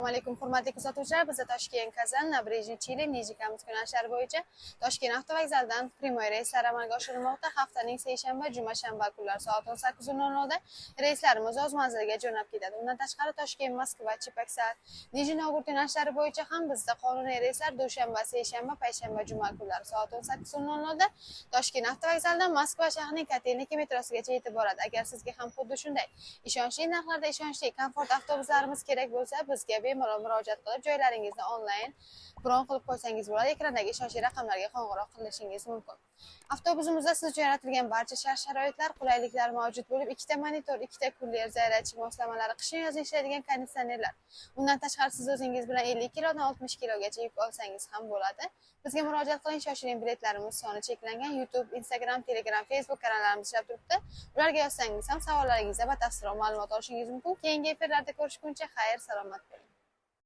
alaykum, hurmatli kuzatuvchilar. Biz Toshkent Kazan Nabrejiy Chili Nijikamiz yo'nalishlari bo'yicha Toshkent avtovokzalidan primoy reyslar amalga oshirilmoqda. Haftaning seshanba, juma, shanba kunlari soat 18:00 da reyslarimiz o'z manziliga jo'nab ketadi. Undan tashqari Toshkent, Moskva, Chipaksat, Nijinogurt yo'nalishlari bo'yicha ham bizda qonuniy reyslar dushanba, seshanba, payshanba, juma kunlari soat 18:00 da Toshkent avtovokzalidan Moskva shahrining Kotelniki metrosigacha yetib boradi. Agar sizga ham xuddi shunday ishonchli narxlarda ishonchli komfort avtobuslarimiz kerak bo'lsa, bizga bemalol murojaat qilib, joylaringizni onlayn bron qilib qo'ysangiz bo'ladi. Ekrandagi ishonchli raqamlarga qo'ng'iroq qilishingiz mumkin. Avtobusimizda siz uchun yaratilgan barcha shart-sharoitlar, qulayliklar mavjud bo'lib, ikkita monitor, ikkita kuryer, zaryadchi moslamalari, qishin yozin ishlaydigan konditsionerlar. Undan tashqari siz o'zingiz bilan 50 kilodan 60 kilogacha yuk olsangiz ham bo'ladi. Bizga murojaat qiling, shoshiling, biletlarimiz soni cheklangan. YouTube, Instagram, Telegram, Facebook kanallarimiz ishlab turibdi. Ularga yozsangiz ham savollaringizga batafsilroq ma'lumot olishingiz mumkin. Keyingi efirlarda ko'rishguncha xayr, salomat bo'ling.